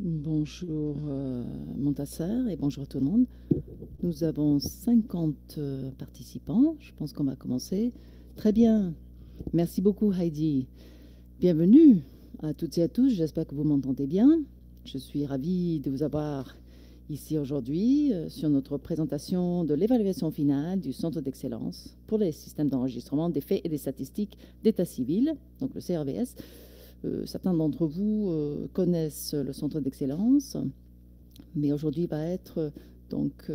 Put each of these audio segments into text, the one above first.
Bonjour Montasser et bonjour tout le monde. Nous avons 50 participants. Je pense qu'on va commencer. Très bien. Merci beaucoup Heidi. Bienvenue à toutes et à tous. J'espère que vous m'entendez bien. Je suis ravie de vous avoir ici aujourd'hui sur notre présentation de l'évaluation finale du Centre d'excellence pour les systèmes d'enregistrement des faits et des statistiques d'état civil, donc le CRVS. Certains d'entre vous connaissent le Centre d'excellence, mais aujourd'hui va être donc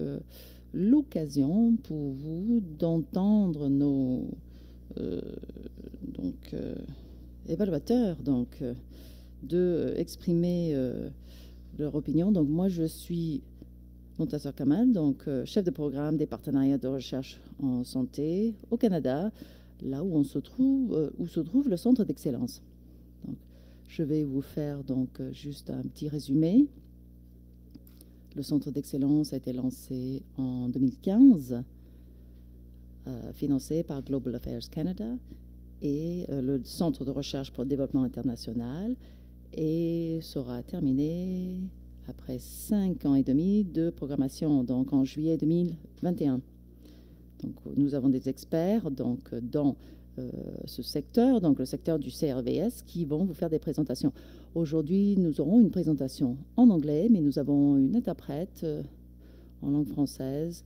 l'occasion pour vous d'entendre nos évaluateurs de exprimer leur opinion. Donc moi je suis Montasser Kamal, donc chef de programme des partenariats de recherche en santé au Canada, là où se trouve le Centre d'excellence. Donc, je vais vous faire donc juste un petit résumé. Le Centre d'excellence a été lancé en 2015, financé par Global Affairs Canada et le Centre de recherche pour le développement international, et sera terminé après 5 ans et demi de programmation, donc en juillet 2021. Donc, nous avons des experts donc, dans ce secteur, donc le secteur du CRVS, qui vont vous faire des présentations. Aujourd'hui, nous aurons une présentation en anglais, mais nous avons une interprète en langue française.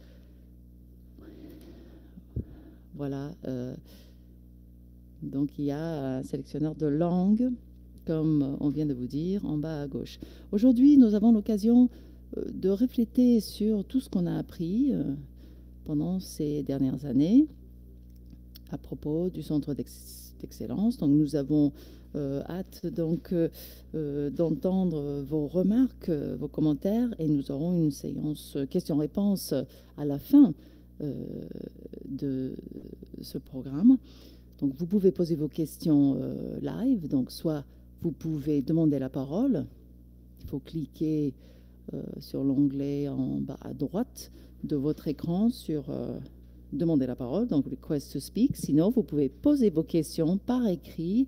Voilà. Donc, il y a un sélectionneur de langue, comme on vient de vous dire, en bas à gauche. Aujourd'hui, nous avons l'occasion de refléter sur tout ce qu'on a appris pendant ces dernières années à propos du Centre d'excellence. Donc, nous avons hâte d'entendre vos remarques, vos commentaires, et nous aurons une séance questions-réponses à la fin de ce programme. Donc, vous pouvez poser vos questions live. Donc, soit vous pouvez demander la parole. Il faut cliquer sur l'onglet en bas à droite de votre écran sur demander la parole, donc request to speak. Sinon, vous pouvez poser vos questions par écrit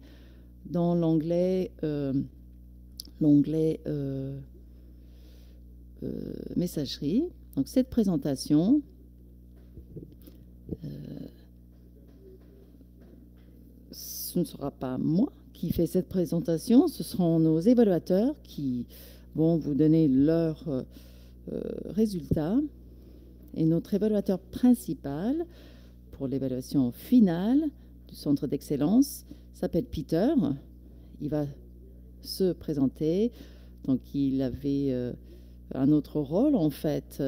dans l'onglet messagerie. Donc, cette présentation ce ne sera pas moi qui fais cette présentation, ce seront nos évaluateurs qui vont vous donner leurs résultats. Et notre évaluateur principal pour l'évaluation finale du Centre d'excellence s'appelle Peter. Il va se présenter. Donc, il avait un autre rôle, en fait,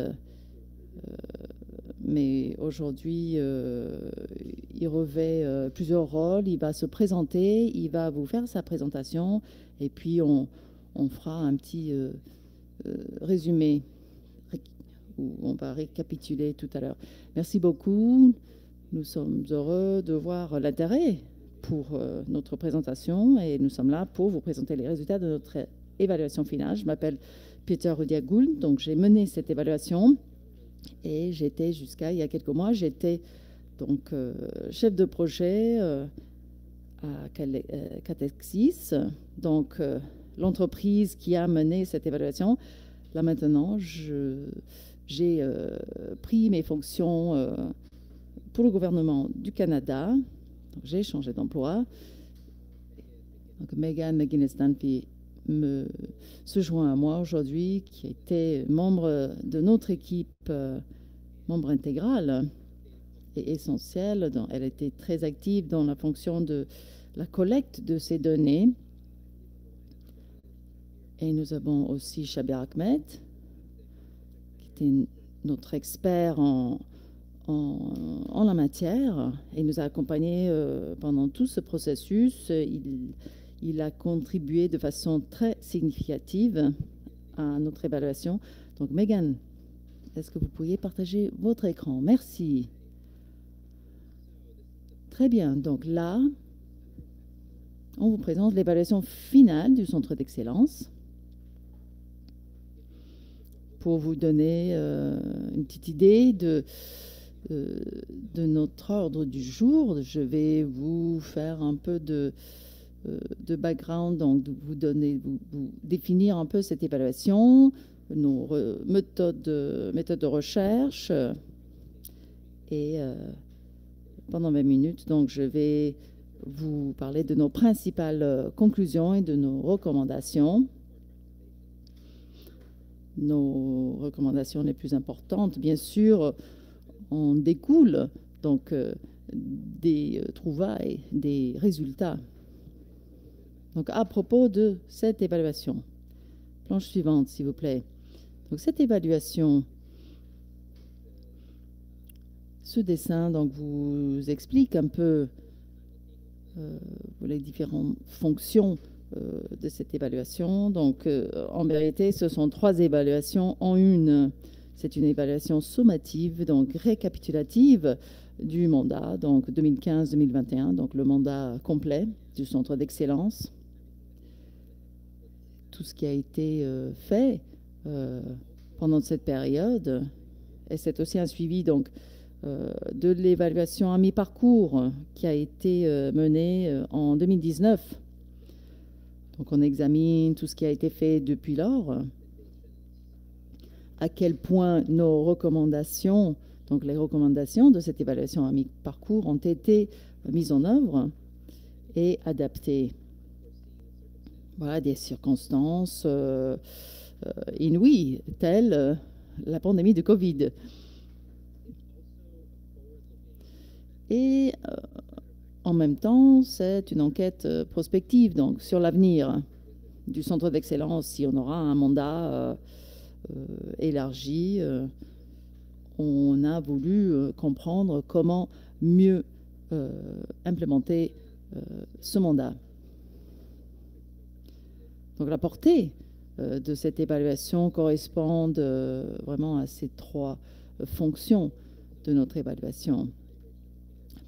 mais aujourd'hui, il revêt plusieurs rôles. Il va se présenter, il va vous faire sa présentation, et puis on fera un petit résumé où on va récapituler tout à l'heure. Merci beaucoup. Nous sommes heureux de voir l'intérêt pour notre présentation, et nous sommes là pour vous présenter les résultats de notre évaluation finale. Je m'appelle Peter Rudiagoul, donc j'ai mené cette évaluation. Et j'étais jusqu'à il y a quelques mois, j'étais donc chef de projet à Catexis, donc l'entreprise qui a mené cette évaluation. Là maintenant, j'ai pris mes fonctions pour le gouvernement du Canada. J'ai changé d'emploi. Donc Megan McGuinness-Dunphy se joint à moi aujourd'hui, qui était membre de notre équipe, membre intégral et essentiel. Elle était très active dans la fonction de la collecte de ces données. Et nous avons aussi Shabir Ahmed, qui était notre expert en la matière, et nous a accompagnés pendant tout ce processus. Il a contribué de façon très significative à notre évaluation. Donc, Megan, est-ce que vous pourriez partager votre écran? Merci. Très bien. Donc là, on vous présente l'évaluation finale du Centre d'excellence. Pour vous donner une petite idée de notre ordre du jour, je vais vous faire un peu de de background, donc de vous définir un peu cette évaluation, nos méthodes de recherche. Et pendant 20 minutes, donc je vais vous parler de nos principales conclusions et de nos recommandations. Nos recommandations les plus importantes, bien sûr, en découlent donc des trouvailles, des résultats. Donc, à propos de cette évaluation, planche suivante, s'il vous plaît. Donc, cette évaluation, ce dessin donc, vous explique un peu les différentes fonctions de cette évaluation. Donc, en vérité, ce sont 3 évaluations en une. C'est une évaluation sommative, donc récapitulative du mandat, donc 2015-2021, donc le mandat complet du Centre d'excellence. Tout ce qui a été fait pendant cette période, et c'est aussi un suivi donc, de l'évaluation à mi-parcours qui a été menée en 2019. Donc on examine tout ce qui a été fait depuis lors, à quel point nos recommandations, donc les recommandations de cette évaluation à mi-parcours ont été mises en œuvre et adaptées. Voilà des circonstances inouïes, telles la pandémie de Covid. Et en même temps, c'est une enquête prospective, donc sur l'avenir du centre d'excellence. Si on aura un mandat élargi, on a voulu comprendre comment mieux implémenter ce mandat. Donc la portée de cette évaluation correspond vraiment à ces 3 fonctions de notre évaluation.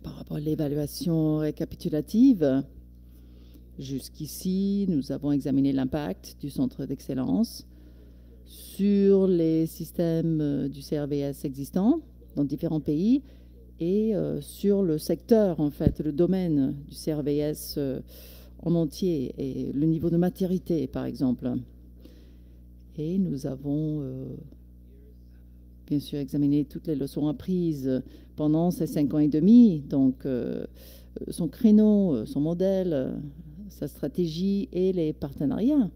Par rapport à l'évaluation récapitulative, jusqu'ici, nous avons examiné l'impact du centre d'excellence sur les systèmes du CRVS existants dans différents pays et sur le secteur, en fait, le domaine du CRVS en entier et le niveau de maturité, par exemple. Et nous avons bien sûr examiné toutes les leçons apprises pendant ces 5 ans et demi, donc son créneau, son modèle, sa stratégie et les partenariats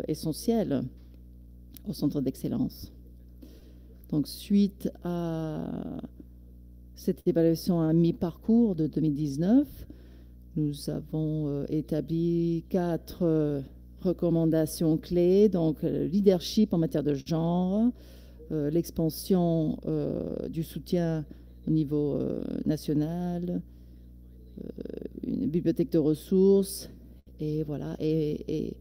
essentiels au centre d'excellence. Donc, suite à cette évaluation à mi-parcours de 2019, nous avons établi 4 recommandations clés, donc le leadership en matière de genre, l'expansion du soutien au niveau national, une bibliothèque de ressources, et voilà, et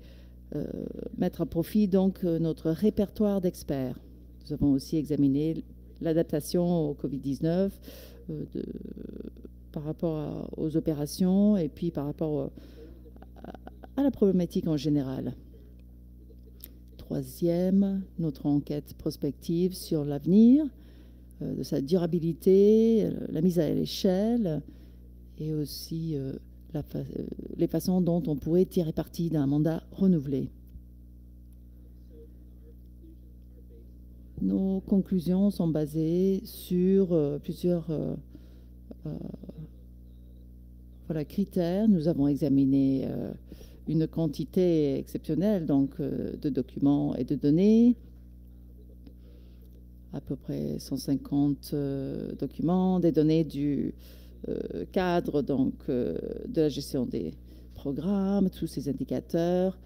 mettre à profit donc notre répertoire d'experts. Nous avons aussi examiné l'adaptation au Covid-19 par rapport aux opérations et puis par rapport à la problématique en général. 3e, notre enquête prospective sur l'avenir, de sa durabilité, la mise à l'échelle et aussi les façons dont on pourrait tirer parti d'un mandat renouvelé. Nos conclusions sont basées sur plusieurs critères. Nous avons examiné une quantité exceptionnelle donc, de documents et de données, à peu près 150 documents, des données du cadre donc, de la gestion des programmes, tous ces indicateurs,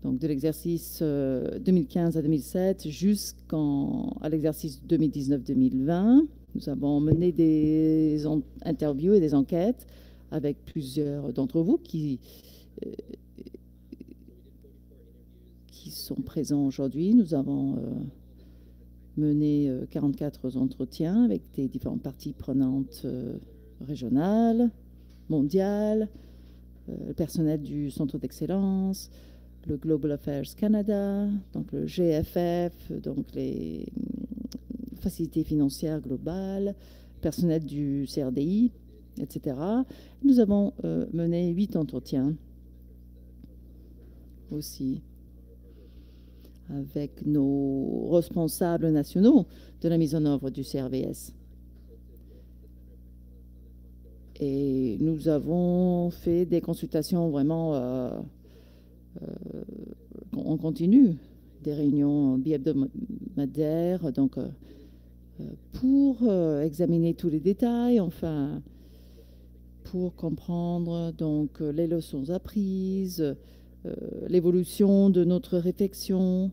donc de l'exercice 2015 à 2007 jusqu'à l'exercice 2019-2020. Nous avons mené des interviews et des enquêtes avec plusieurs d'entre vous qui sont présents aujourd'hui. Nous avons mené 44 entretiens avec des différentes parties prenantes régionales, mondiales, le personnel du Centre d'excellence, le Global Affairs Canada, donc le GFF, donc les facilités financières globales, personnel du CRDI etc. Nous avons mené 8 entretiens aussi avec nos responsables nationaux de la mise en œuvre du CRVS. Et nous avons fait des consultations vraiment en continu, des réunions bi-hebdomadaires, donc pour examiner tous les détails, enfin, pour comprendre donc les leçons apprises, l'évolution de notre réflexion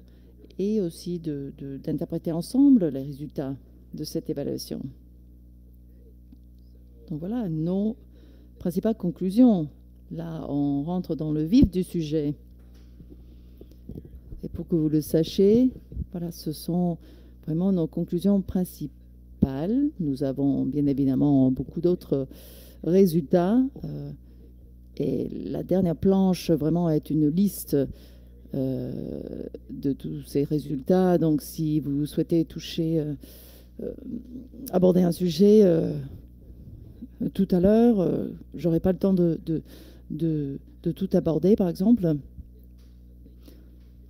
et aussi d'interpréter ensemble les résultats de cette évaluation. Donc voilà nos principales conclusions. Là, on rentre dans le vif du sujet. Et pour que vous le sachiez, voilà, ce sont vraiment nos conclusions principales. Nous avons bien évidemment beaucoup d'autres résultats. Et la dernière planche vraiment est une liste de tous ces résultats. Donc si vous souhaitez aborder un sujet tout à l'heure, j'aurai pas le temps de tout aborder, par exemple.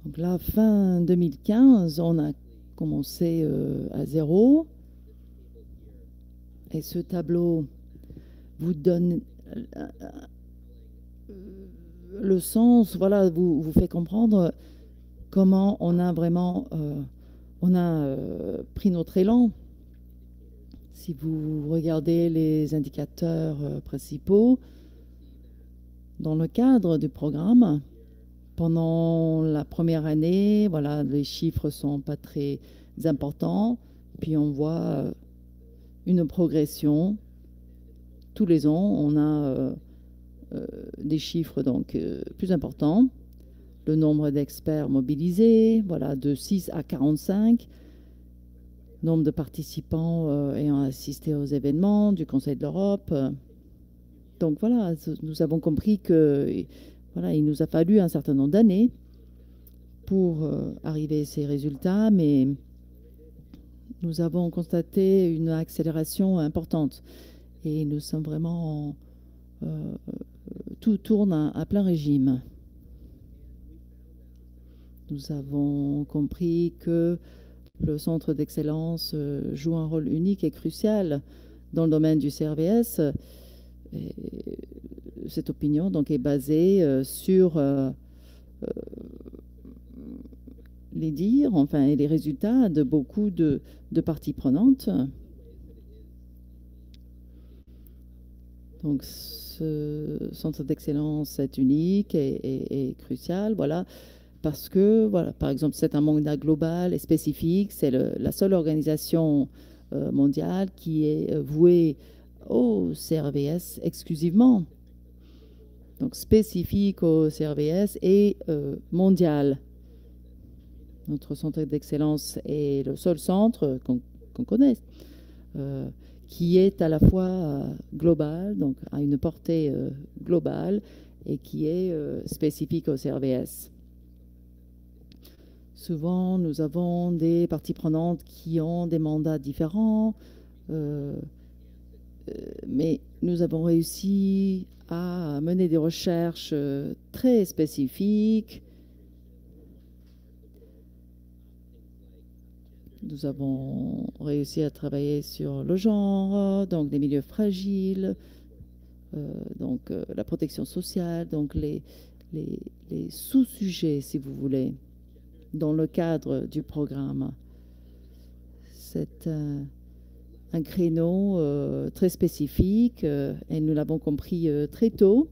Donc là, fin 2015, on a commencé à zéro. Et ce tableau vous donne le sens, voilà, vous fait comprendre comment on a vraiment pris notre élan. Si vous regardez les indicateurs principaux dans le cadre du programme, pendant la première année, voilà, les chiffres sont pas très importants. Puis on voit une progression. Tous les ans, on a des chiffres donc plus importants. Le nombre d'experts mobilisés, voilà, de 6 à 45. Nombre de participants ayant assisté aux événements du Conseil de l'Europe. Donc voilà, nous avons compris que voilà, il nous a fallu un certain nombre d'années pour arriver à ces résultats, mais nous avons constaté une accélération importante et nous sommes vraiment tout tourne à plein régime. Nous avons compris que le centre d'excellence joue un rôle unique et crucial dans le domaine du CRVS. Et cette opinion donc, est basée sur les dires, enfin, et les résultats de beaucoup de parties prenantes. Donc, ce centre d'excellence est unique et crucial, voilà. Parce que, voilà, par exemple, c'est un mandat global et spécifique. C'est la seule organisation mondiale qui est vouée au CRVS exclusivement. Donc, spécifique au CRVS et mondial. Notre centre d'excellence est le seul centre qu'on connaisse, qui est à la fois global, donc a une portée globale, et qui est spécifique au CRVS. Souvent, nous avons des parties prenantes qui ont des mandats différents, mais nous avons réussi à mener des recherches très spécifiques. Nous avons réussi à travailler sur le genre, donc les milieux fragiles, donc la protection sociale, donc les sous-sujets, si vous voulez, dans le cadre du programme. C'est un créneau très spécifique et nous l'avons compris très tôt.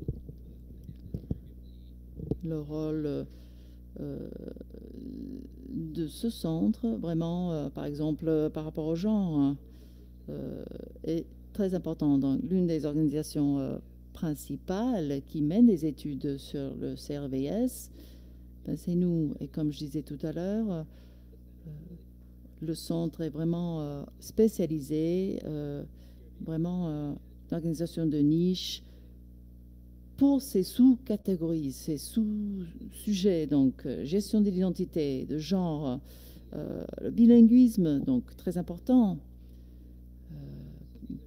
Le rôle de ce centre, vraiment, par exemple, par rapport au genre, est très important. Donc, l'une des organisations principales qui mène des études sur le CRVS, ben, c'est nous. Et comme je disais tout à l'heure, le centre est vraiment spécialisé, vraiment l'organisation de niche pour ces sous-catégories, ces sous-sujets, donc gestion de l'identité, de genre, le bilinguisme, donc très important,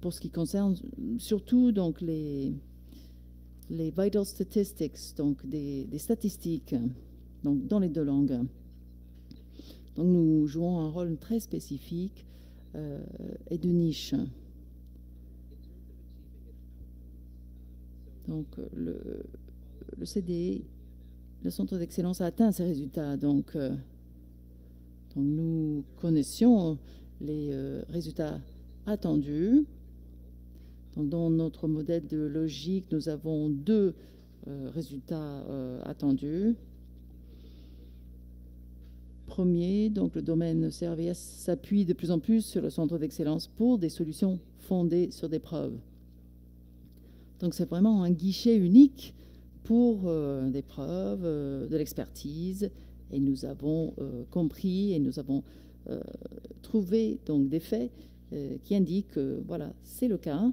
pour ce qui concerne surtout donc les vital statistics, donc des statistiques donc dans les deux langues. Donc nous jouons un rôle très spécifique et de niche. Donc le CDE, le Centre d'Excellence, a atteint ces résultats. Donc nous connaissions les résultats attendus. Donc dans notre modèle de logique, nous avons deux résultats attendus. Premier, donc le domaine CRVS s'appuie de plus en plus sur le centre d'excellence pour des solutions fondées sur des preuves. Donc c'est vraiment un guichet unique pour des preuves, de l'expertise, et nous avons compris et nous avons trouvé donc des faits qui indiquent que voilà, c'est le cas.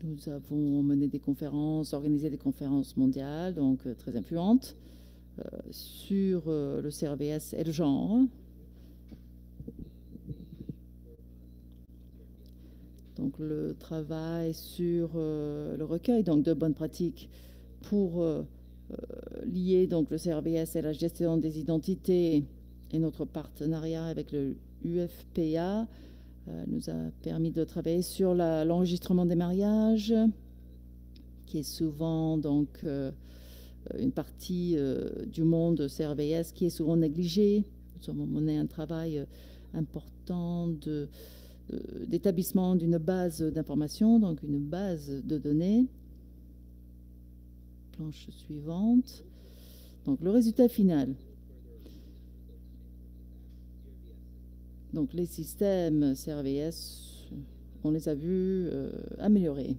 Nous avons mené des conférences, organisé des conférences mondiales, donc très influentes, sur le CRVS et le genre. Donc le travail sur le recueil donc, de bonnes pratiques pour lier donc, le CRVS et la gestion des identités et notre partenariat avec le UFPA nous a permis de travailler sur l'enregistrement des mariages, qui est souvent donc une partie du monde CRVS qui est souvent négligée. Nous avons mené un travail important d'établissement d'une base d'information, donc une base de données. Planche suivante. Donc le résultat final. Donc les systèmes CRVS, on les a vus améliorer.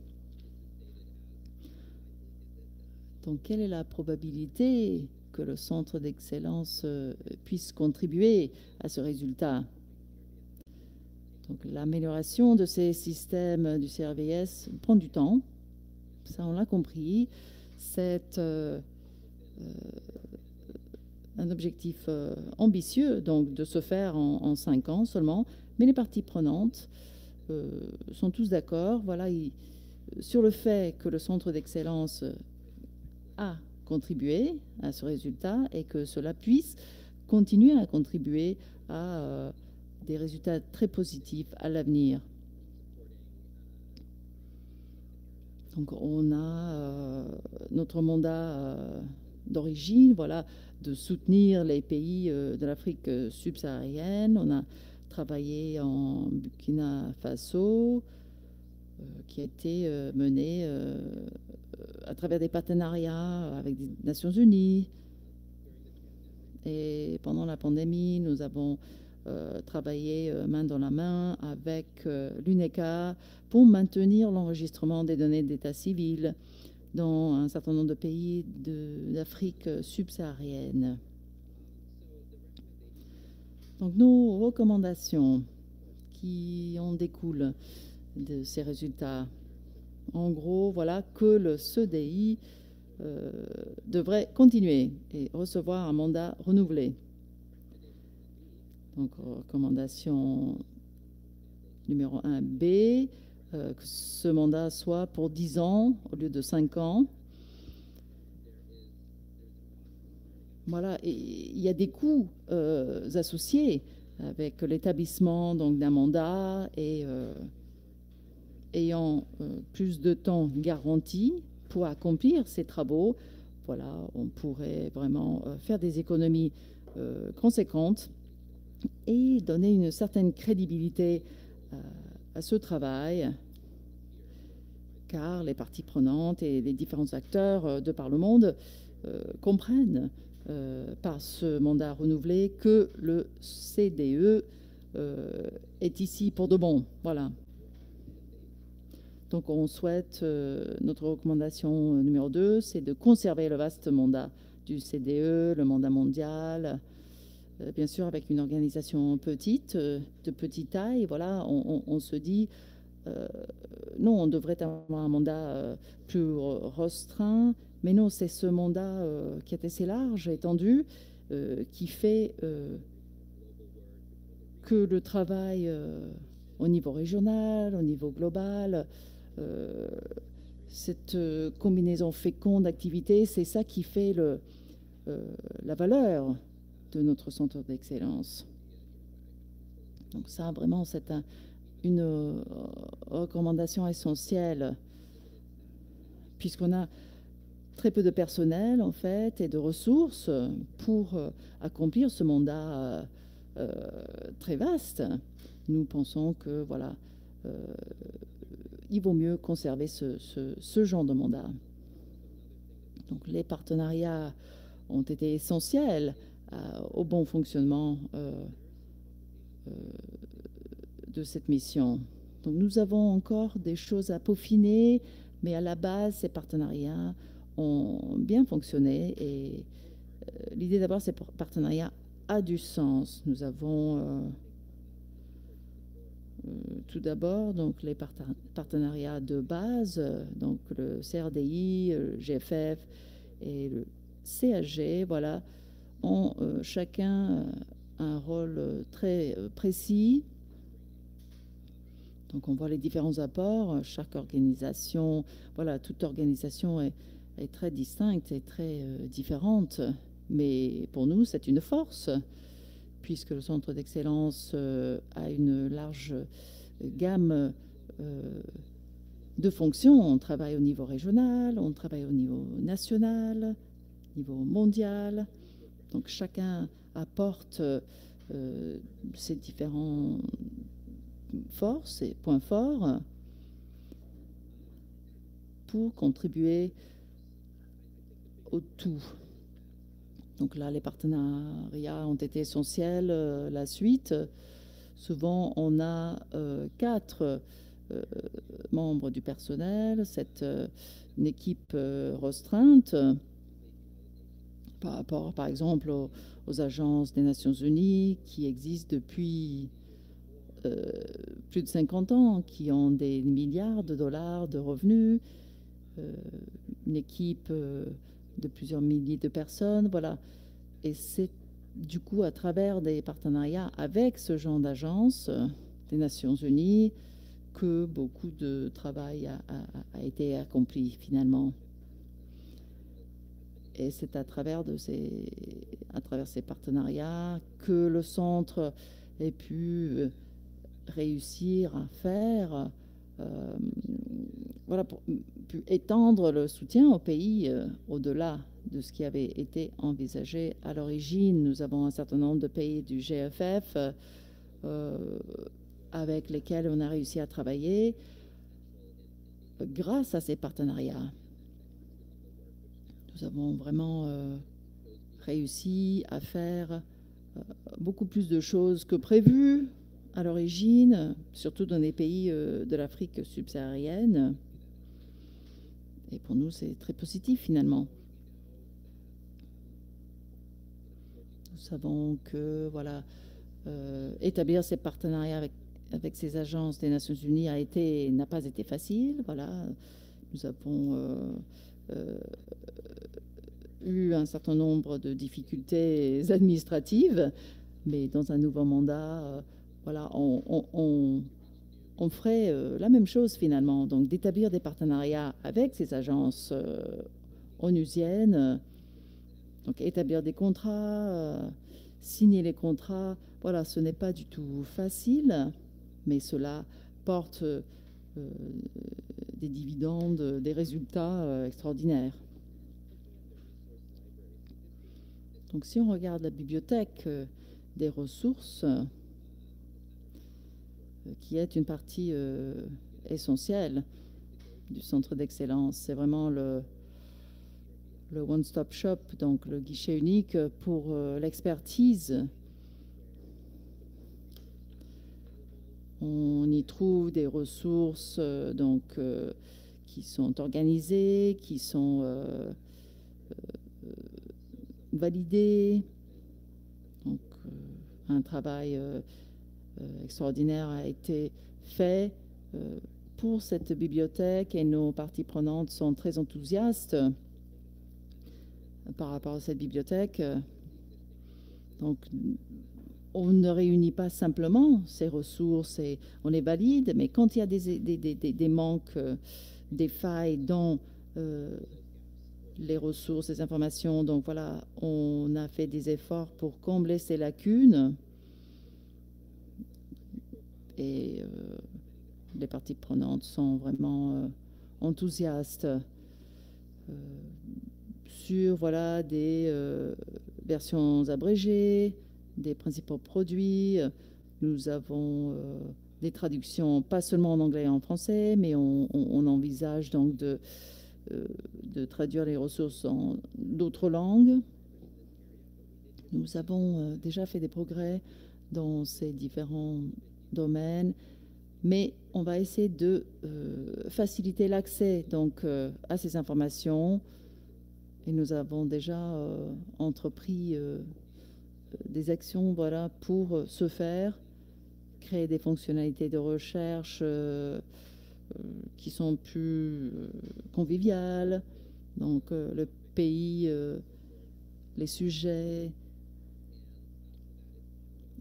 Donc quelle est la probabilité que le centre d'excellence puisse contribuer à ce résultat? Donc l'amélioration de ces systèmes du CRVS prend du temps, ça on l'a compris. C'est un objectif ambitieux, donc de se faire en 5 ans seulement, mais les parties prenantes sont tous d'accord, voilà, sur le fait que le centre d'excellence a contribué à ce résultat et que cela puisse continuer à contribuer à des résultats très positifs à l'avenir. Donc on a notre mandat d'origine, voilà, de soutenir les pays de l'Afrique subsaharienne. On a travaillé en Burkina Faso, qui a été mené à travers des partenariats avec les Nations Unies. Et pendant la pandémie, nous avons travaillé main dans la main avec l'UNECA pour maintenir l'enregistrement des données d'état civil dans un certain nombre de pays d'Afrique subsaharienne. Donc nos recommandations qui en découlent de ces résultats, en gros, voilà que le CDI devrait continuer et recevoir un mandat renouvelé. Donc recommandation numéro 1B, que ce mandat soit pour 10 ans au lieu de 5 ans. Voilà, et il y a des coûts associés avec l'établissement d'un mandat et ayant plus de temps garanti pour accomplir ces travaux. Voilà, on pourrait vraiment faire des économies conséquentes et donner une certaine crédibilité à ce travail, car les parties prenantes et les différents acteurs de par le monde comprennent par ce mandat renouvelé que le CDE est ici pour de bon. Voilà. Donc on souhaite, notre recommandation numéro 2, c'est de conserver le vaste mandat du CDE, le mandat mondial, bien sûr avec une organisation petite, de petite taille. Voilà, on se dit, non, on devrait avoir un mandat plus restreint, mais non, c'est ce mandat qui est assez large, étendu, qui fait que le travail au niveau régional, au niveau global, cette combinaison féconde d'activités, c'est ça qui fait la valeur de notre centre d'excellence. Donc ça, vraiment, c'est une recommandation essentielle, puisqu'on a très peu de personnel, en fait, et de ressources pour accomplir ce mandat très vaste. Nous pensons que, voilà, il vaut mieux conserver ce genre de mandat. Donc, les partenariats ont été essentiels au bon fonctionnement de cette mission. Donc, nous avons encore des choses à peaufiner, mais à la base, ces partenariats ont bien fonctionné et l'idée d'avoir ces partenariats a du sens. Nous avons tout d'abord donc les partenariats de base, donc le CRDI, le GFF et le CHG, voilà, ont chacun un rôle très précis. Donc on voit les différents apports. Chaque organisation, voilà, toute organisation est très distincte et très différente. Mais pour nous, c'est une force, puisque le centre d'excellence a une large gamme de fonctions. On travaille au niveau régional, on travaille au niveau national, au niveau mondial. Donc chacun apporte ses différents forces et points forts pour contribuer au tout. Donc là, les partenariats ont été essentiels. La suite, souvent, on a 4 membres du personnel, une équipe restreinte par rapport, par exemple, aux agences des Nations Unies qui existent depuis plus de 50 ans, qui ont des milliards de dollars de revenus, une équipe de plusieurs milliers de personnes, voilà. Et c'est du coup à travers des partenariats avec ce genre d'agence des Nations Unies que beaucoup de travail a été accompli finalement. Et c'est à travers ces partenariats que le centre ait pu réussir à faire, voilà, pour étendre le soutien au pays au-delà de ce qui avait été envisagé à l'origine. Nous avons un certain nombre de pays du GFF avec lesquels on a réussi à travailler grâce à ces partenariats. Nous avons vraiment réussi à faire beaucoup plus de choses que prévu à l'origine, surtout dans les pays de l'Afrique subsaharienne. Et pour nous, c'est très positif finalement. Nous savons que voilà, établir ces partenariats avec ces agences des Nations Unies n'a pas été facile. Voilà, nous avons eu un certain nombre de difficultés administratives, mais dans un nouveau mandat, voilà, on ferait la même chose finalement, donc d'établir des partenariats avec ces agences onusiennes, donc établir des contrats, signer les contrats. Voilà, ce n'est pas du tout facile, mais cela porte des dividendes, des résultats extraordinaires. Donc si on regarde la bibliothèque des ressources, qui est une partie essentielle du centre d'excellence, c'est vraiment le one-stop shop, donc le guichet unique pour l'expertise. On y trouve des ressources qui sont organisées, qui sont validées. Donc un travail extraordinaire a été fait pour cette bibliothèque et nos parties prenantes sont très enthousiastes par rapport à cette bibliothèque. Donc on ne réunit pas simplement ces ressources et on les valide, mais quand il y a des manques, des failles dans les ressources, les informations, donc voilà, on a fait des efforts pour combler ces lacunes et les parties prenantes sont vraiment enthousiastes sur voilà, des versions abrégées, des principaux produits. Nous avons des traductions, pas seulement en anglais et en français, mais on envisage donc de traduire les ressources en d'autres langues. Nous avons déjà fait des progrès dans ces différents domaines, mais on va essayer de faciliter l'accès donc à ces informations. Et nous avons déjà entrepris des actions voilà, pour ce faire, créer des fonctionnalités de recherche qui sont plus conviviales. Donc le pays, les sujets,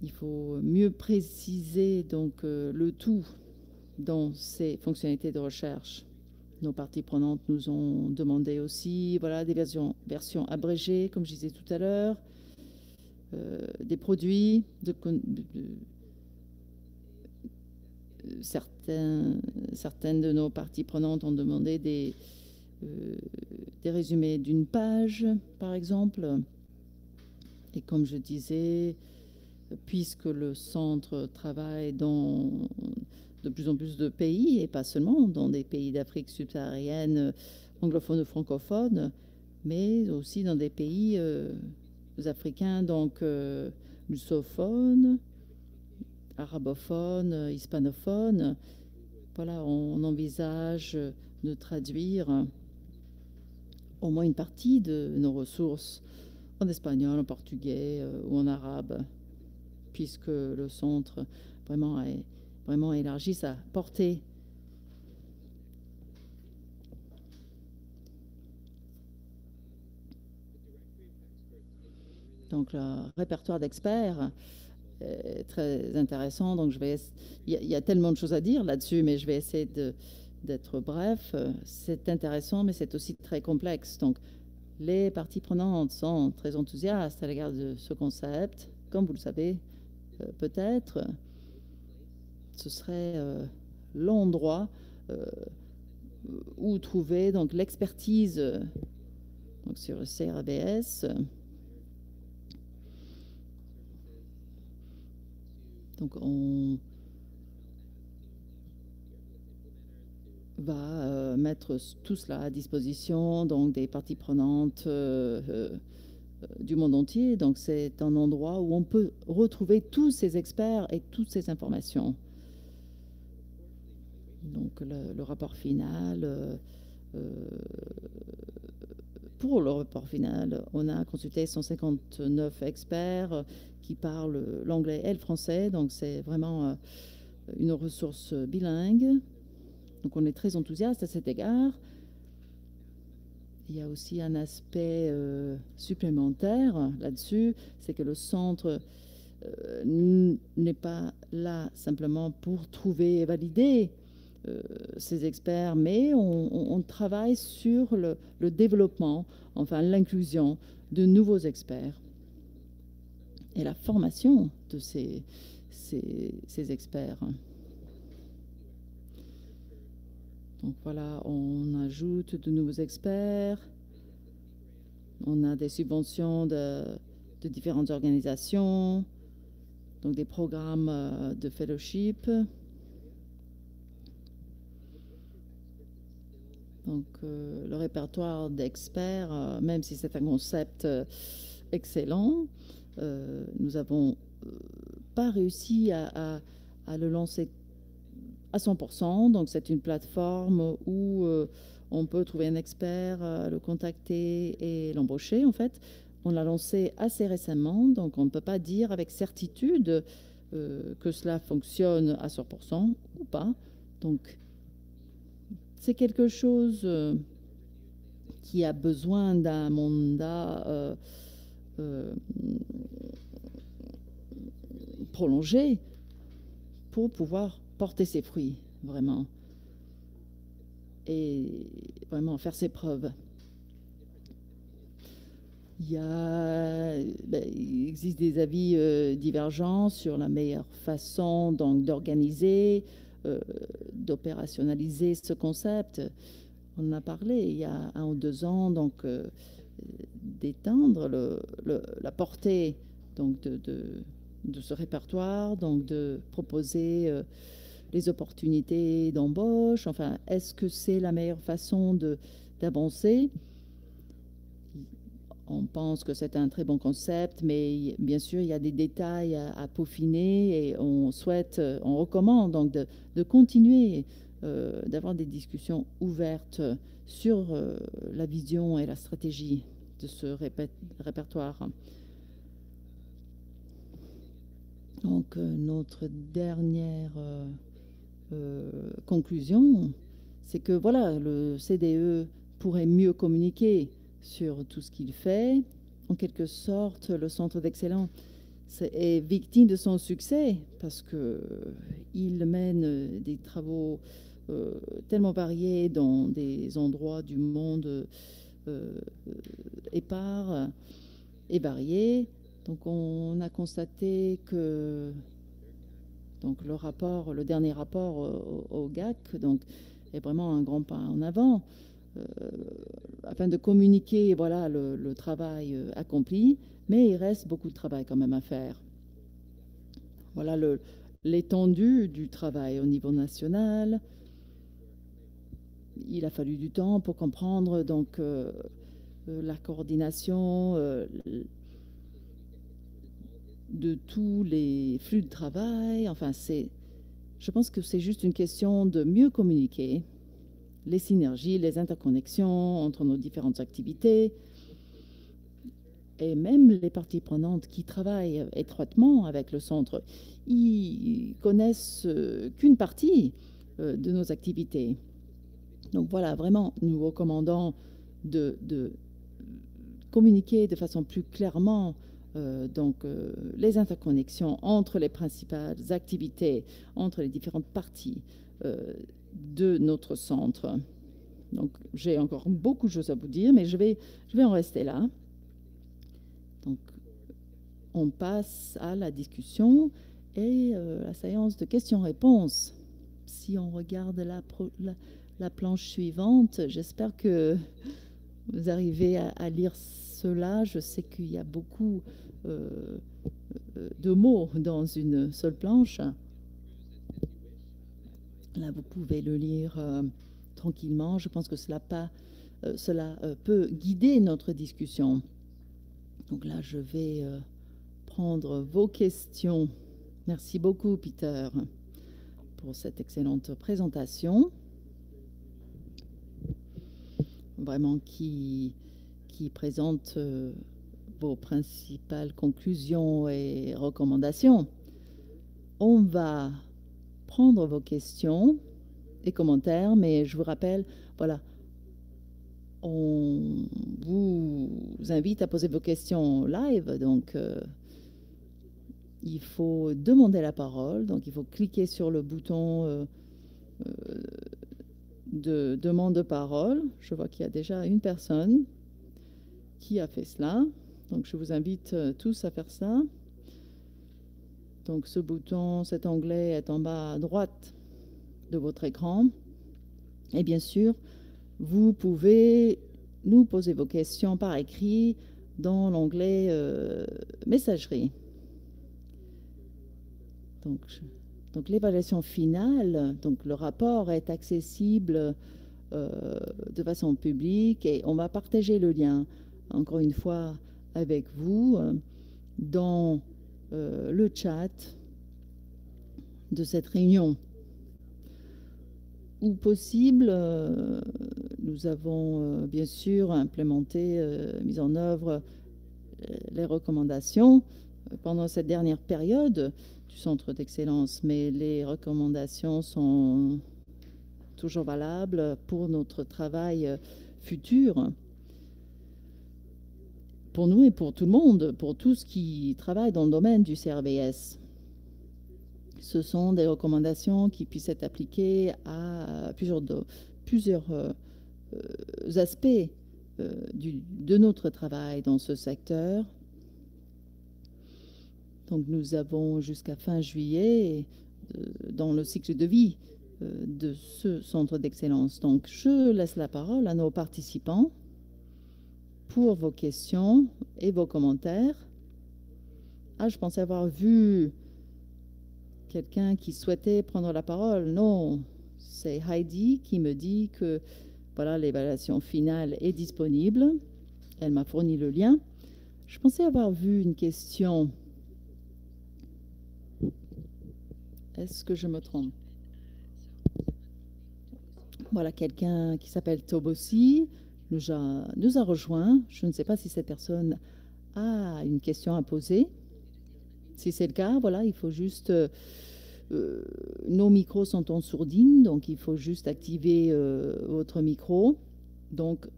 il faut mieux préciser donc le tout dans ces fonctionnalités de recherche. Nos parties prenantes nous ont demandé aussi voilà, des versions abrégées, comme je disais tout à l'heure, des produits, certaines de nos parties prenantes ont demandé des résumés d'une page, par exemple. Et comme je disais, puisque le centre travaille dans de plus en plus de pays, et pas seulement dans des pays d'Afrique subsaharienne, anglophones ou francophones, mais aussi dans des pays africains, donc lusophones, arabophones, hispanophones. Voilà, on envisage de traduire au moins une partie de nos ressources en espagnol, en portugais ou en arabe, puisque le centre vraiment élargi sa portée. Donc le répertoire d'experts est très intéressant. Donc il y a tellement de choses à dire là-dessus, mais je vais essayer d'être bref. C'est intéressant, mais c'est aussi très complexe. Donc les parties prenantes sont très enthousiastes à l'égard de ce concept. Comme vous le savez, peut-être, ce serait l'endroit où trouver donc l'expertise donc sur le CRBS. Donc on va mettre tout cela à disposition donc des parties prenantes du monde entier. Donc c'est un endroit où on peut retrouver tous ces experts et toutes ces informations. Donc le rapport final, pour le rapport final, on a consulté 159 experts qui parlent l'anglais et le français. Donc c'est vraiment une ressource bilingue. Donc on est très enthousiaste à cet égard. Il y a aussi un aspect supplémentaire là-dessus, c'est que le centre n'est pas là simplement pour trouver et valider ces experts, mais on travaille sur le développement, enfin l'inclusion de nouveaux experts et la formation de ces experts. Donc voilà, on ajoute de nouveaux experts, on a des subventions de différentes organisations, donc des programmes de fellowship. Donc le répertoire d'experts, même si c'est un concept excellent, nous n'avons pas réussi à le lancer à 100%. Donc c'est une plateforme où on peut trouver un expert, le contacter et l'embaucher en fait. On l'a lancé assez récemment, donc on ne peut pas dire avec certitude que cela fonctionne à 100% ou pas. Donc c'est quelque chose qui a besoin d'un mandat prolongée pour pouvoir porter ses fruits, vraiment, et vraiment faire ses preuves. Il existe des avis divergents sur la meilleure façon donc d'organiser, d'opérationnaliser ce concept. On en a parlé il y a 1 ou 2 ans, donc d'étendre la portée donc de ce répertoire, donc de proposer les opportunités d'embauche. Enfin, est-ce que c'est la meilleure façon d'avancer? On pense que c'est un très bon concept, mais bien sûr, il y a des détails à peaufiner et on recommande donc de continuer d'avoir des discussions ouvertes sur la vision et la stratégie de ce répertoire. Donc, notre dernière conclusion, c'est que voilà, le CDE pourrait mieux communiquer sur tout ce qu'il fait. En quelque sorte, le centre d'excellence est victime de son succès parce qu'il mène des travaux tellement variés dans des endroits du monde épars et variés. Donc on a constaté que donc le dernier rapport au GAC donc, est vraiment un grand pas en avant afin de communiquer voilà, le travail accompli, mais il reste beaucoup de travail quand même à faire. Voilà l'étendue du travail au niveau national. Il a fallu du temps pour comprendre donc la coordination de tous les flux de travail. Enfin, je pense que c'est juste une question de mieux communiquer les synergies, les interconnexions entre nos différentes activités. Et même les parties prenantes qui travaillent étroitement avec le centre, ils connaissent qu'une partie de nos activités. Donc voilà, vraiment, nous recommandons de communiquer de façon plus clairement les interconnexions entre les principales activités, entre les différentes parties de notre centre. Donc, j'ai encore beaucoup de choses à vous dire, mais je vais en rester là. Donc, on passe à la discussion et la séance de questions-réponses. Si on regarde la planche suivante, j'espère que vous arrivez à lire cela. Je sais qu'il y a beaucoup de mots dans une seule planche. Là, vous pouvez le lire tranquillement. Je pense que cela peut guider notre discussion. Donc là, je vais prendre vos questions. Merci beaucoup, Peter, pour cette excellente présentation. Vraiment qui présente vos principales conclusions et recommandations. On va prendre vos questions et commentaires, mais je vous rappelle, voilà, on vous invite à poser vos questions live, donc il faut demander la parole, donc il faut cliquer sur le bouton de demande de parole. Je vois qu'il y a déjà une personne qui a fait cela, donc je vous invite tous à faire ça. Donc ce bouton, cet onglet est en bas à droite de votre écran. Et bien sûr, vous pouvez nous poser vos questions par écrit dans l'onglet messagerie. Donc l'évaluation finale, donc le rapport est accessible de façon publique et on va partager le lien, encore une fois, avec vous dans le chat de cette réunion. Où possible, nous avons bien sûr implémenté, mis en œuvre les recommandations pendant cette dernière période du centre d'excellence, mais les recommandations sont toujours valables pour notre travail futur, pour nous et pour tout le monde, pour tous qui travaillent dans le domaine du CRBS. Ce sont des recommandations qui puissent être appliquées à plusieurs aspects de notre travail dans ce secteur. Donc nous avons jusqu'à fin juillet dans le cycle de vie de ce centre d'excellence. Donc je laisse la parole à nos participants pour vos questions et vos commentaires. Ah, je pensais avoir vu quelqu'un qui souhaitait prendre la parole. Non, c'est Heidi qui me dit que voilà, l'évaluation finale est disponible. Elle m'a fourni le lien. Je pensais avoir vu une question. Est-ce que je me trompe? Voilà, quelqu'un qui s'appelle Tobosi nous a rejoint. Je ne sais pas si cette personne a une question à poser. Si c'est le cas, voilà, il faut juste... nos micros sont en sourdine, donc il faut juste activer votre micro. Donc,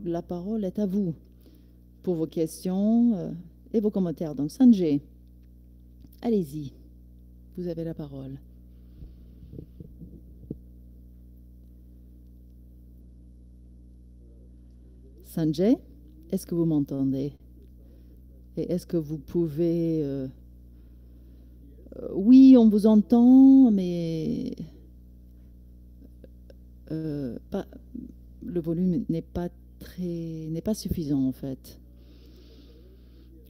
la parole est à vous pour vos questions et vos commentaires. Donc, Sanjay, allez-y, vous avez la parole. Sanjay, est-ce que vous m'entendez? Et est-ce que vous pouvez... oui, on vous entend, mais le volume n'est pas suffisant en fait.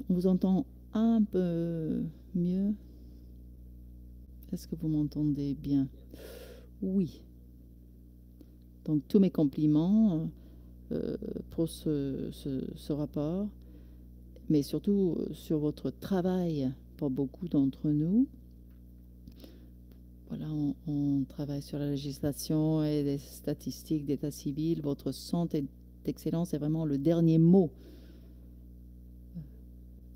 On vous entend un peu mieux. Est-ce que vous m'entendez bien? Oui. Donc tous mes compliments pour ce rapport, mais surtout sur votre travail pour beaucoup d'entre nous. Voilà, on travaille sur la législation et les statistiques d'état civil. Votre centre d'excellence est vraiment le dernier mot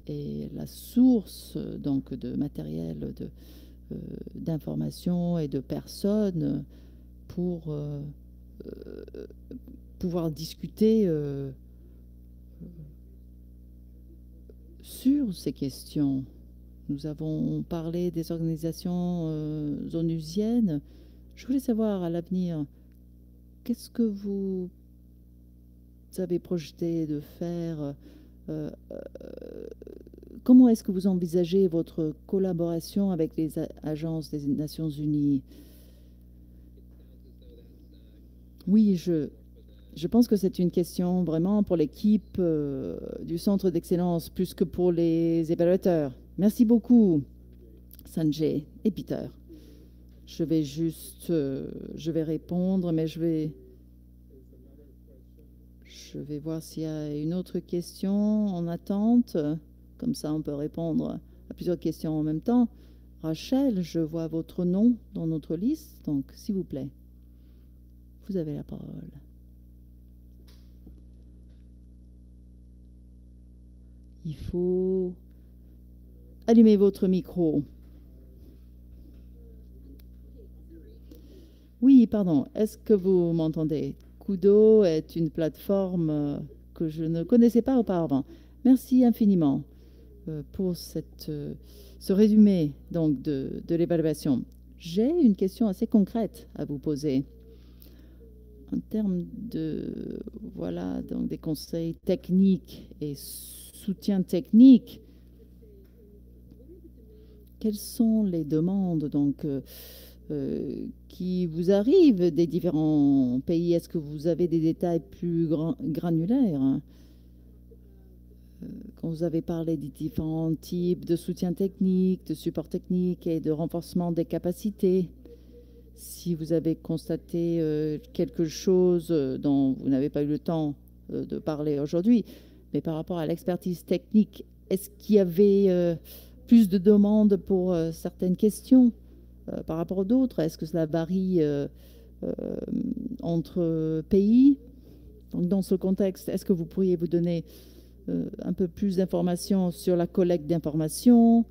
et la source donc de matériel, d'informations et de personnes pour pouvoir discuter sur ces questions. Nous avons parlé des organisations onusiennes. Je voulais savoir à l'avenir, qu'est-ce que vous avez projeté de faire? Comment est-ce que vous envisagez votre collaboration avec les agences des Nations Unies? Oui, je pense que c'est une question vraiment pour l'équipe du Centre d'excellence, plus que pour les évaluateurs. Merci beaucoup, Sanjay et Peter. Je vais répondre, mais je vais voir s'il y a une autre question en attente. Comme ça, on peut répondre à plusieurs questions en même temps. Rachel, je vois votre nom dans notre liste, donc s'il vous plaît, vous avez la parole. Il faut allumer votre micro. Oui, pardon. Est-ce que vous m'entendez? Kudo est une plateforme que je ne connaissais pas auparavant. Merci infiniment pour ce résumé donc, de l'évaluation. J'ai une question assez concrète à vous poser. En termes de, voilà, donc des conseils techniques et soutien technique, quelles sont les demandes donc, qui vous arrivent des différents pays? Est-ce que vous avez des détails plus granulaires? Quand vous avez parlé des différents types de soutien technique, de support technique et de renforcement des capacités, si vous avez constaté quelque chose dont vous n'avez pas eu le temps de parler aujourd'hui, mais par rapport à l'expertise technique, est-ce qu'il y avait plus de demandes pour certaines questions par rapport à d'autres? Est-ce que cela varie entre pays? Donc, dans ce contexte, est-ce que vous pourriez vous donner un peu plus d'informations sur la collecte d'informations?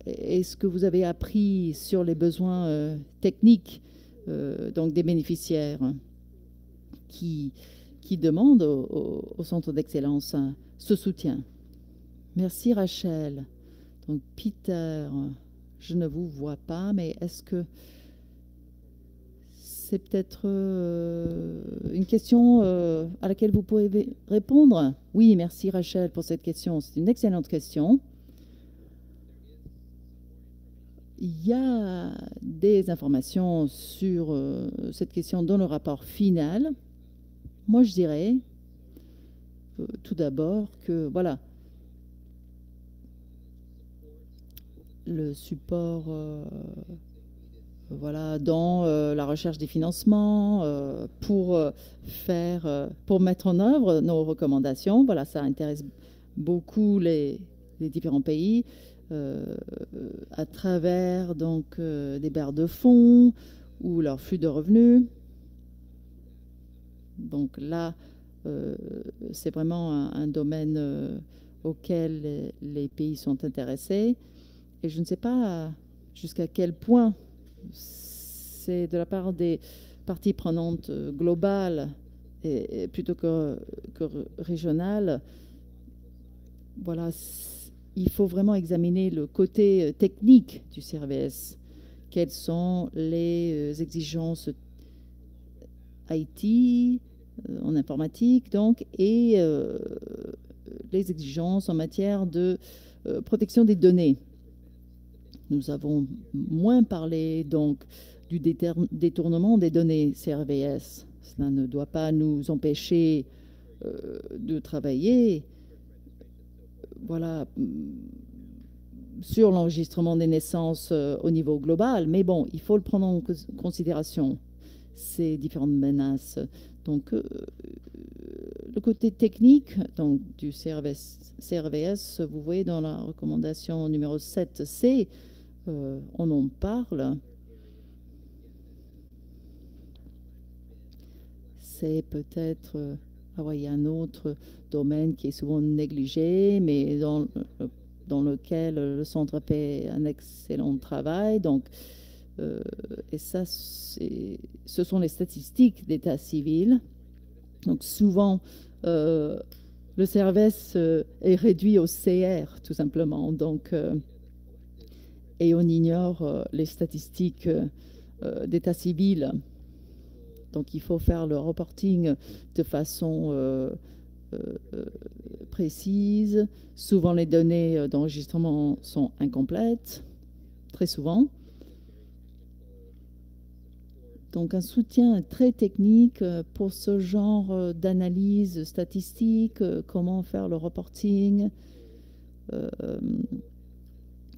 Est-ce que vous avez appris sur les besoins techniques donc des bénéficiaires qui demandent au Centre d'excellence ce soutien? Merci Rachel. Donc Peter, je ne vous vois pas, mais est-ce que c'est peut-être une question à laquelle vous pouvez répondre? Oui, merci Rachel pour cette question. C'est une excellente question. Il y a des informations sur cette question dans le rapport final. Moi, je dirais tout d'abord que, voilà, le support voilà, dans la recherche des financements pour mettre en œuvre nos recommandations. Voilà, ça intéresse beaucoup les différents pays à travers donc des barres de fonds ou leur flux de revenus. Donc là, c'est vraiment un domaine auquel les pays sont intéressés. Et je ne sais pas jusqu'à quel point c'est de la part des parties prenantes globales et plutôt que régionales. Voilà, il faut vraiment examiner le côté technique du CRVS. Quelles sont les exigences IT en informatique, donc, et les exigences en matière de protection des données. Nous avons moins parlé donc du détournement des données CRVS. Cela ne doit pas nous empêcher de travailler, voilà, sur l'enregistrement des naissances au niveau global. Mais bon, il faut le prendre en considération, ces différentes menaces. Donc, le côté technique donc, du CRVS, vous voyez dans la recommandation numéro 7C, on en parle. C'est peut-être il y a un autre domaine qui est souvent négligé, mais dans lequel le centre fait un excellent travail. Donc, et ça, ce sont les statistiques d'état civil. Donc, souvent, le CRVS est réduit au CR, tout simplement. Donc, et on ignore les statistiques d'état civil. Donc, il faut faire le reporting de façon précise. Souvent, les données d'enregistrement sont incomplètes, très souvent. Donc, un soutien très technique pour ce genre d'analyse statistique, comment faire le reporting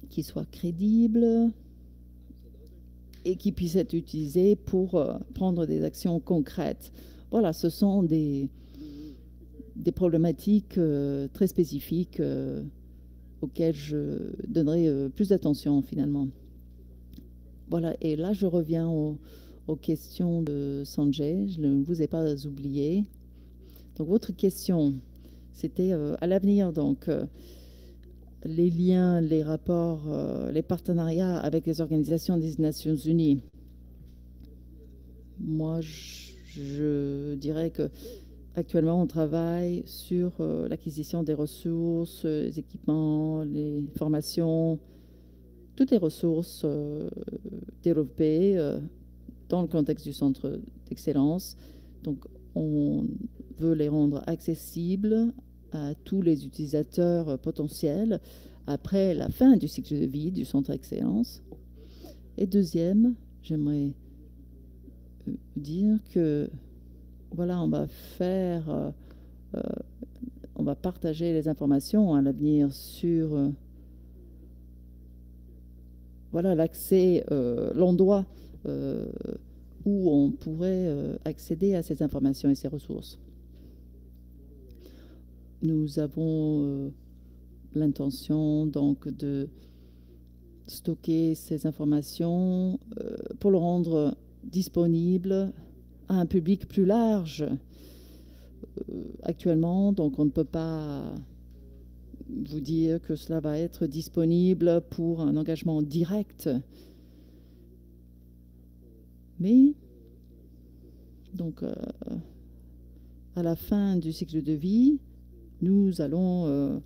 qui soit crédible et qui puisse être utilisé pour prendre des actions concrètes. Voilà, ce sont des problématiques très spécifiques auxquelles je donnerai plus d'attention finalement. Voilà, et là je reviens aux questions de Sanjay, je ne vous ai pas oublié. Donc votre question, c'était à l'avenir, donc les liens, les rapports, les partenariats avec les organisations des Nations Unies. Moi, je dirais que actuellement, on travaille sur l'acquisition des ressources, les équipements, les formations, toutes les ressources développées dans le contexte du centre d'excellence. Donc, on veut les rendre accessibles à tous les utilisateurs potentiels après la fin du cycle de vie du centre d'excellence. Et deuxième, j'aimerais dire que voilà, on va partager les informations à l'avenir sur voilà l'accès, l'endroit où on pourrait accéder à ces informations et ces ressources. Nous avons l'intention donc de stocker ces informations pour le rendre disponible à un public plus large actuellement. Donc on ne peut pas vous dire que cela va être disponible pour un engagement direct. Mais donc à la fin du cycle de vie, nous allons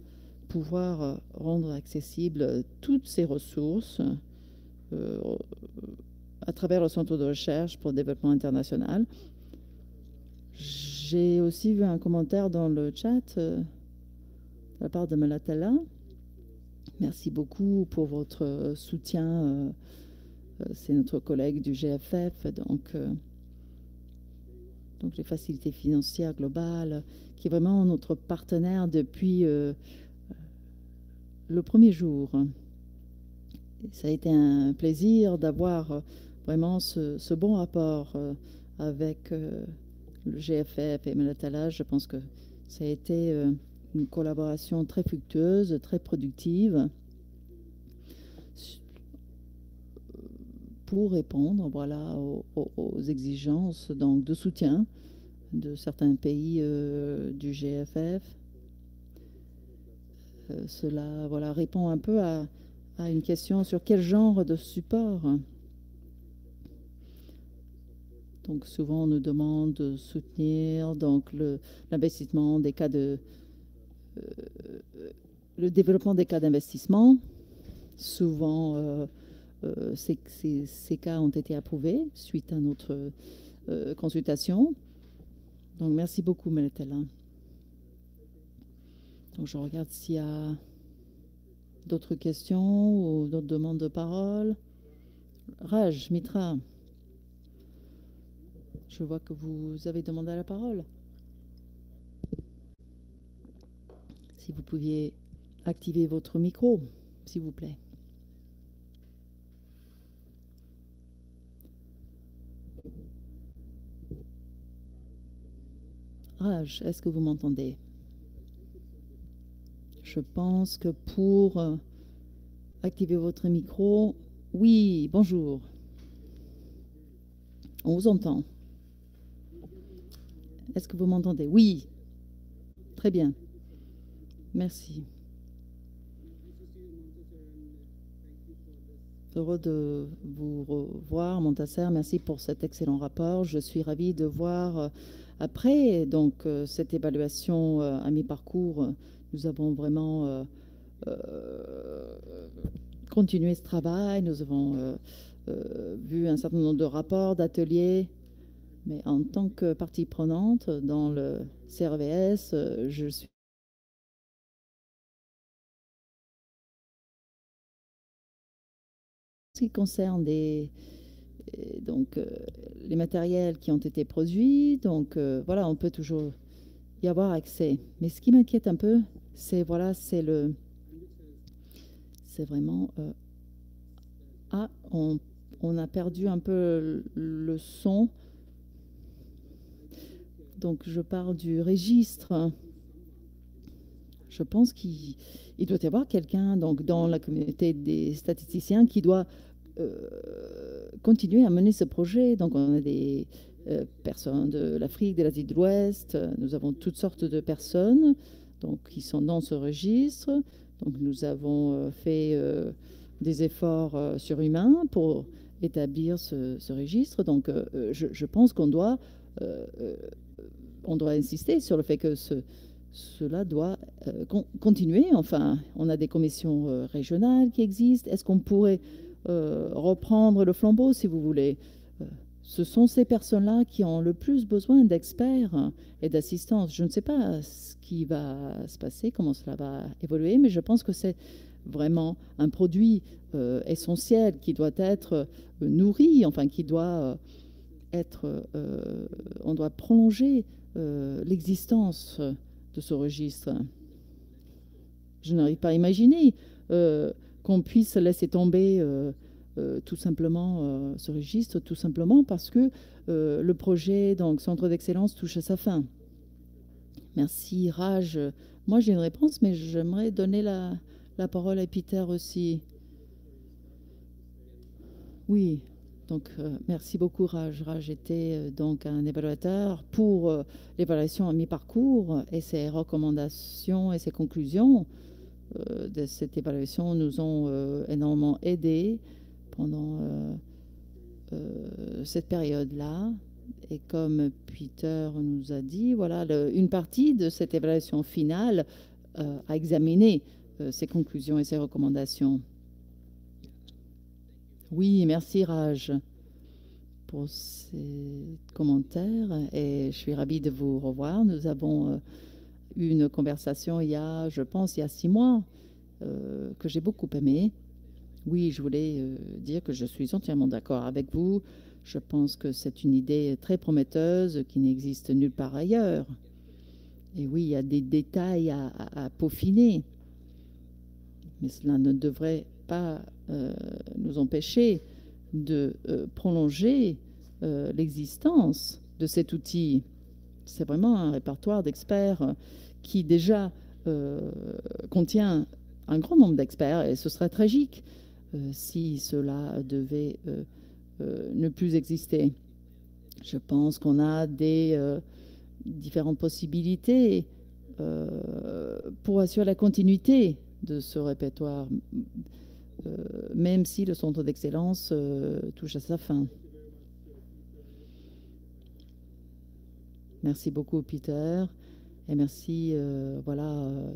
pouvoir rendre accessibles toutes ces ressources à travers le Centre de recherche pour le développement international. J'ai aussi vu un commentaire dans le chat de la part de Malatella. Merci beaucoup pour votre soutien. C'est notre collègue du GFF, donc les facilités financières globales, qui est vraiment notre partenaire depuis le premier jour. Ça a été un plaisir d'avoir vraiment ce bon rapport avec le GFF et Malatella. Je pense que ça a été une collaboration très fructueuse, très productive pour répondre voilà, aux exigences donc, de soutien de certains pays du GFF. Cela voilà, répond un peu à une question sur quel genre de support. Donc souvent on nous demande de soutenir donc l'investissement des cas de le développement des cas d'investissement. Souvent ces cas ont été approuvés suite à notre consultation. Donc merci beaucoup Malatella. Donc je regarde s'il y a d'autres questions ou d'autres demandes de parole. Raj Mitra, je vois que vous avez demandé la parole. Si vous pouviez activer votre micro, s'il vous plaît. Raj, est-ce que vous m'entendez? Je pense que pour activer votre micro, oui, bonjour. On vous entend. Est-ce que vous m'entendez? Oui. Très bien. Merci. Heureux de vous revoir, Montasser. Merci pour cet excellent rapport. Je suis ravie de voir après donc cette évaluation à mi-parcours. Nous avons vraiment continué ce travail. Nous avons vu un certain nombre de rapports, d'ateliers. Mais en tant que partie prenante dans le CRVS, je suis en ce qui concerne donc, les matériels qui ont été produits. Donc voilà, on peut toujours y avoir accès. Mais ce qui m'inquiète un peu, c'est voilà, c'est vraiment on a perdu un peu le son. Donc je parle du registre. Je pense qu'il doit y avoir quelqu'un donc dans la communauté des statisticiens qui doit continuer à mener ce projet. Donc on a des personnes de l'Afrique, de l'Asie de l'Ouest. Nous avons toutes sortes de personnes donc, qui sont dans ce registre. Donc nous avons fait des efforts surhumains pour établir ce registre. Donc je pense qu'on doit insister sur le fait que cela doit continuer. Enfin, on a des commissions régionales qui existent. Est-ce qu'on pourrait reprendre le flambeau, si vous voulez? Ce sont ces personnes-là qui ont le plus besoin d'experts et d'assistance. Je ne sais pas ce qui va se passer, comment cela va évoluer, mais je pense que c'est vraiment un produit essentiel qui doit être nourri, enfin qui doit être... on doit prolonger l'existence de ce registre. Je n'arrive pas à imaginer qu'on puisse laisser tomber tout simplement ce registre, tout simplement parce que le projet donc Centre d'excellence touche à sa fin. Merci Raj. Moi j'ai une réponse, mais j'aimerais donner la parole à Peter aussi. Oui. Donc, merci beaucoup, Raj. Raj était donc un évaluateur pour l'évaluation à mi-parcours et ses recommandations et ses conclusions de cette évaluation nous ont énormément aidés pendant cette période-là. Et comme Peter nous a dit, voilà, une partie de cette évaluation finale a examiné ses conclusions et ses recommandations. Oui, merci Raj pour ces commentaires et je suis ravie de vous revoir. Nous avons eu une conversation il y a, je pense, il y a 6 mois que j'ai beaucoup aimé. Oui, je voulais dire que je suis entièrement d'accord avec vous. Je pense que c'est une idée très prometteuse qui n'existe nulle part ailleurs. Et oui, il y a des détails à peaufiner, mais cela ne devrait pas nous empêcher de prolonger l'existence de cet outil. C'est vraiment un répertoire d'experts qui déjà contient un grand nombre d'experts, et ce serait tragique si cela devait ne plus exister. Je pense qu'on a des différentes possibilités pour assurer la continuité de ce répertoire, même si le centre d'excellence touche à sa fin. Merci beaucoup, Peter, et merci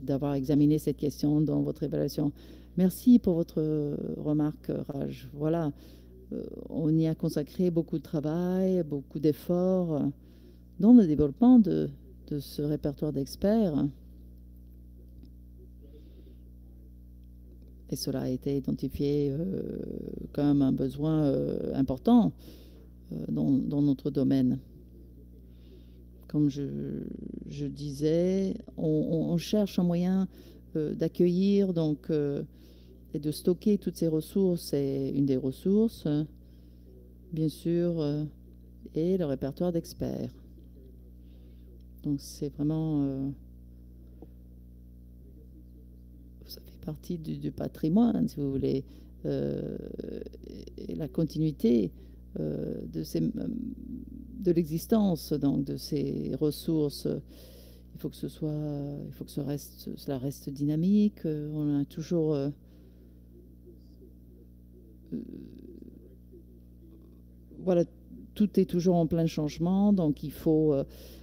d'avoir examiné cette question dans votre évaluation. Merci pour votre remarque, Raj. Voilà, on y a consacré beaucoup de travail, beaucoup d'efforts dans le développement de ce répertoire d'experts. Et cela a été identifié comme un besoin important dans notre domaine. Comme je disais, on cherche un moyen d'accueillir donc et de stocker toutes ces ressources. Et une des ressources, bien sûr, est le répertoire d'experts. Donc c'est vraiment ça fait partie du patrimoine, si vous voulez, et la continuité de l'existence donc de ces ressources. Il faut que cela reste dynamique. On a toujours voilà, tout est toujours en plein changement, donc il faut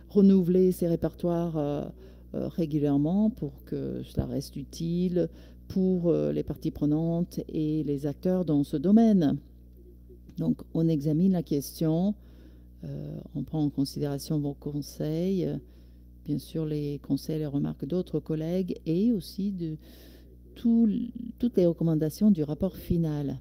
renouveler ces répertoires régulièrement pour que cela reste utile pour les parties prenantes et les acteurs dans ce domaine. Donc, on examine la question, on prend en considération vos conseils, bien sûr les conseils et les remarques d'autres collègues et aussi de toutes les recommandations du rapport final.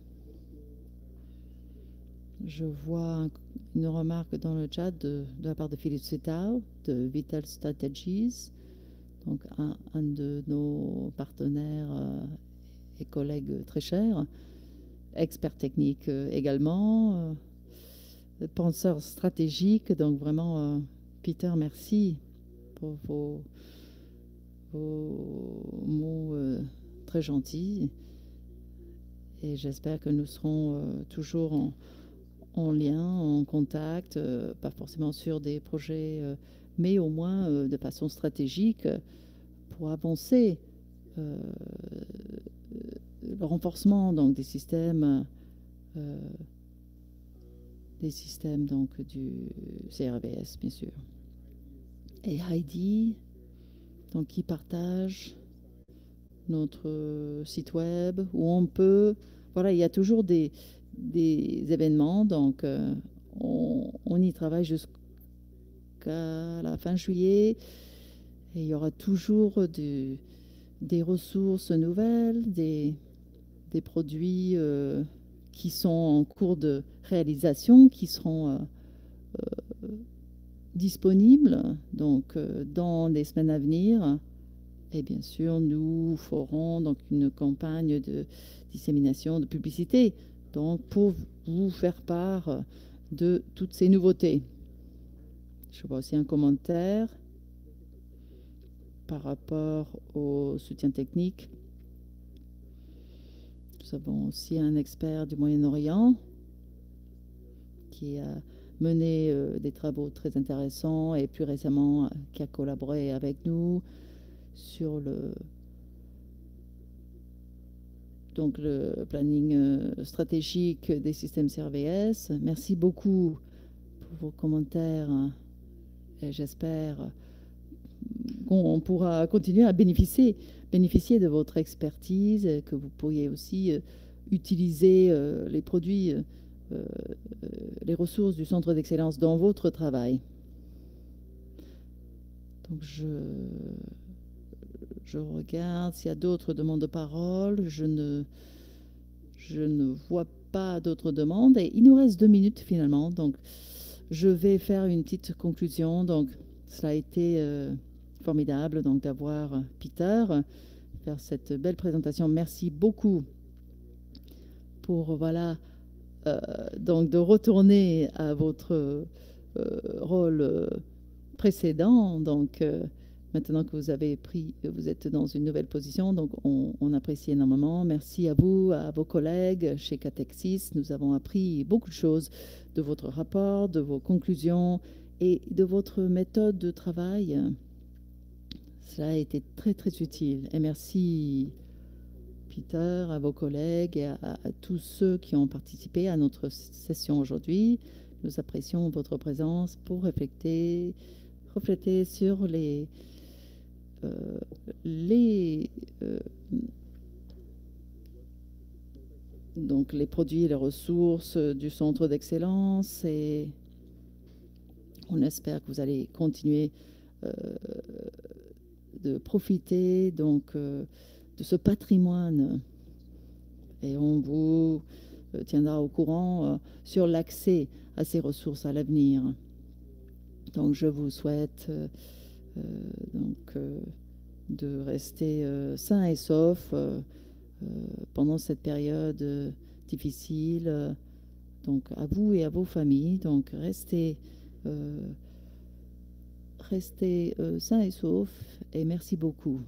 Je vois une remarque dans le chat de la part de Philippe Setao de Vital Strategies, donc un de nos partenaires et collègues très chers, expert technique également, penseur stratégique. Donc vraiment, Peter, merci pour vos mots très gentils. Et j'espère que nous serons toujours en lien, en contact, pas forcément sur des projets, mais au moins de façon stratégique pour avancer le renforcement donc des systèmes donc du CRBS, bien sûr. Et Heidi, donc qui partage notre site web où on peut, voilà, il y a toujours des événements, donc on y travaille jusqu'à la fin juillet et il y aura toujours des ressources nouvelles, des produits qui sont en cours de réalisation, qui seront disponibles donc dans les semaines à venir. Et bien sûr, nous ferons donc une campagne de dissémination, de publicité, donc pour vous faire part de toutes ces nouveautés. Je vois aussi un commentaire par rapport au soutien technique. Nous avons aussi un expert du Moyen-Orient qui a mené des travaux très intéressants et plus récemment qui a collaboré avec nous sur le planning stratégique des systèmes CRVS. Merci beaucoup pour vos commentaires et j'espère qu'on pourra continuer à bénéficier de votre expertise, que vous pourriez aussi utiliser les produits, les ressources du Centre d'excellence dans votre travail. Donc je regarde s'il y a d'autres demandes de parole. Je ne vois pas d'autres demandes. Et il nous reste 2 minutes finalement. Donc je vais faire une petite conclusion. Donc cela a été formidable donc d'avoir Peter faire cette belle présentation. Merci beaucoup pour donc de retourner à votre rôle précédent. Donc maintenant que vous êtes dans une nouvelle position, donc on apprécie énormément. Merci à vous, à vos collègues chez Catexis. Nous avons appris beaucoup de choses de votre rapport, de vos conclusions et de votre méthode de travail. Cela a été très, très utile. Et merci, Peter, à vos collègues et à tous ceux qui ont participé à notre session aujourd'hui. Nous apprécions votre présence pour refléter sur donc les produits et les ressources du centre d'excellence, et on espère que vous allez continuer de profiter donc de ce patrimoine, et on vous tiendra au courant sur l'accès à ces ressources à l'avenir. Donc je vous souhaite de rester sain et sauf pendant cette période difficile. Donc à vous et à vos familles. Donc restez sains et saufs, et merci beaucoup.